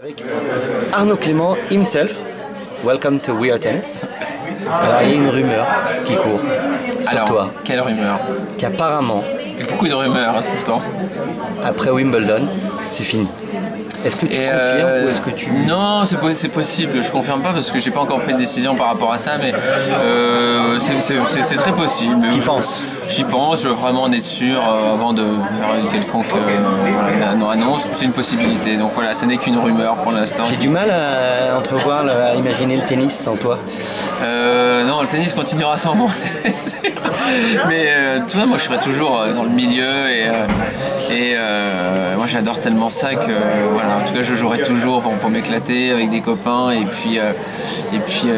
Avec Arnaud Clément himself, welcome to We Are Tennis. Il y a une rumeur qui court sur toi. Quelle rumeur? Qu'apparemment, il y a beaucoup de rumeurs tout le temps. Après Wimbledon, c'est fini. Est-ce que tu confirmes ou est-ce que tu... Non, c'est possible, je confirme pas parce que j'ai pas encore pris de décision par rapport à ça, mais c'est très possible. Tu penses? J'y pense, je veux vraiment en être sûr avant de faire une quelconque annonce, c'est une possibilité. Donc voilà, ce n'est qu'une rumeur pour l'instant. J'ai du mal à entrevoir, à imaginer le tennis sans toi. Non, le tennis continuera sans moi, mais tu vois, moi je serai toujours dans le milieu et moi j'adore tellement ça que voilà, en tout cas je jouerai toujours pour m'éclater avec des copains et puis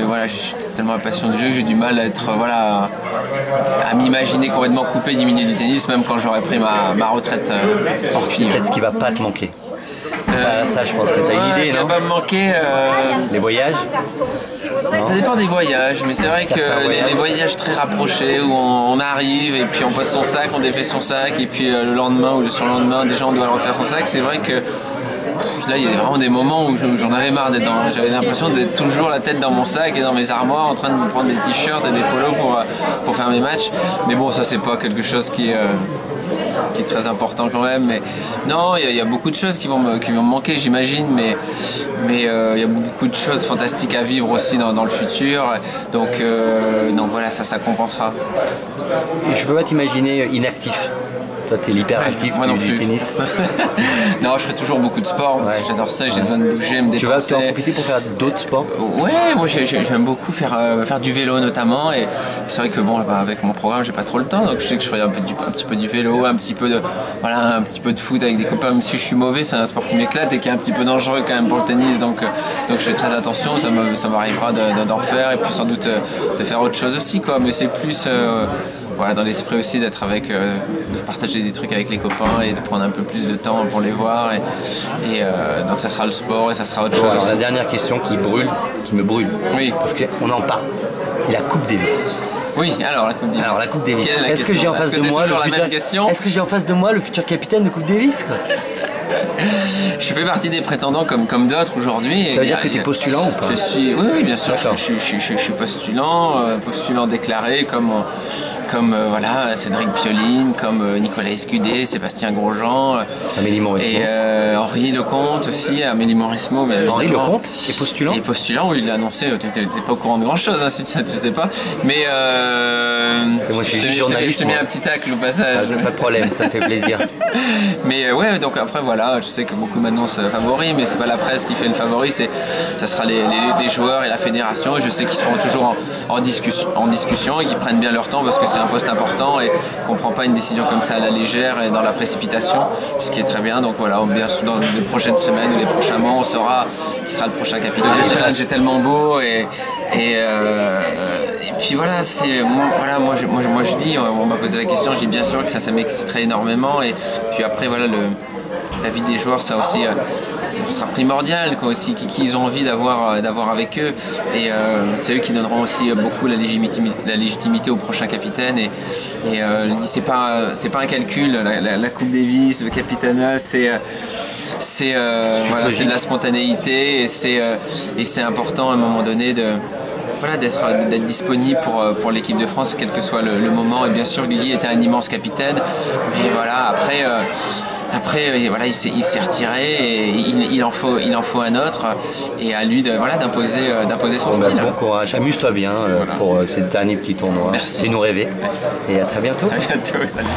voilà, je suis tellement passion du jeu que j'ai du mal à être à m'imaginer complètement coupé du milieu du tennis, même quand j'aurai pris ma retraite sportive. Peut-être ce qui va pas te manquer. Ça, je pense que tu as une idée, non? Ce qui va pas me manquer. Les voyages? Ça dépend des voyages, mais c'est vrai que les voyages très rapprochés où on arrive et puis on pose son sac, on défait son sac et puis le lendemain ou le surlendemain déjà on doit refaire son sac, c'est vrai que là il y a vraiment des moments où j'en avais marre d'être dans, j'avais l'impression d'être toujours la tête dans mon sac et dans mes armoires en train de me prendre des t-shirts et des polos pour faire mes matchs, mais bon ça c'est pas quelque chose qui est très important quand même, mais non, il y a beaucoup de choses qui vont me manquer, j'imagine, mais il y a beaucoup de choses fantastiques à vivre aussi dans le futur, donc voilà, ça compensera. Et je peux pas t'imaginer inactif. Toi, t'es l'hyperactif du tennis. Non, je ferai toujours beaucoup de sport. Ouais. J'adore ça, j'ai besoin de bouger, me dépenser. Tu vas en profiter pour faire d'autres sports? Ouais, moi j'aime beaucoup faire du vélo notamment. Et c'est vrai que bon, avec mon programme, j'ai pas trop le temps. Donc je sais que je ferai un petit peu du vélo, un petit peu de foot avec des copains. Même si je suis mauvais, c'est un sport qui m'éclate et qui est un petit peu dangereux quand même pour le tennis. Donc je fais très attention. Ça m'arrivera d'en faire et puis sans doute de faire autre chose aussi, quoi. Mais c'est plus voilà, dans l'esprit aussi d'être avec, de partager des trucs avec les copains et de prendre un peu plus de temps pour les voir. Et donc ça sera le sport et ça sera autre chose aussi. La dernière question qui me brûle, oui. Parce qu'on en parle, c'est la Coupe Davis. Oui, alors la Coupe Davis. Alors la Coupe Davis. Est-ce que j'ai en face de moi le futur capitaine de Coupe Davis, quoi? Je fais partie des prétendants comme d'autres aujourd'hui. Ça veut dire que tu es postulant ou pas? Oui, bien sûr, je suis postulant déclaré comme voilà, Cédric Pioline, comme Nicolas Escudé, Sébastien Grosjean, Amélie Mauresmo. Et Henri Lecomte aussi, Amélie Mauresmo. Henri Lecomte est postulant? Et postulant, oui, il l'a annoncé, tu n'es pas au courant de grand chose, hein, si tu ne sais pas. Mais moi je suis juste journaliste. Je te mets un petit tacle au passage. Pas de problème, ça me fait plaisir. Mais ouais, donc après voilà, je sais que beaucoup m'annoncent favoris, mais c'est pas la presse qui fait le favori, ça sera les joueurs et la fédération, et je sais qu'ils sont toujours en discussion et qu'ils prennent bien leur temps parce que c'est un poste important et qu'on ne prend pas une décision comme ça à la légère et dans la précipitation, ce qui est très bien. Donc voilà, bien sûr dans les prochaines semaines ou les prochains mois, on saura qui sera le prochain capitaine. Le challenge est tellement beau et puis voilà, moi je dis, on m'a posé la question, je dis bien sûr que ça m'exciterait énormément, et puis après voilà, la vie des joueurs, ça aussi ça sera primordial, quoi, aussi qui ils ont envie d'avoir avec eux, et c'est eux qui donneront aussi beaucoup la légitimité au prochain capitaine, et c'est pas un calcul, la Coupe Davis, le capitanat, c'est de la spontanéité, et c'est important à un moment donné d'être disponible pour l'équipe de France, quel que soit le moment. Et bien sûr, Guigui était un immense capitaine, mais voilà, après voilà, il s'est retiré et il en faut un autre, et à lui d'imposer son style. Bon courage, amuse-toi bien pour ces derniers petits tournois. Merci. Et nous rêver. Merci. Et à très bientôt. À bientôt, salut.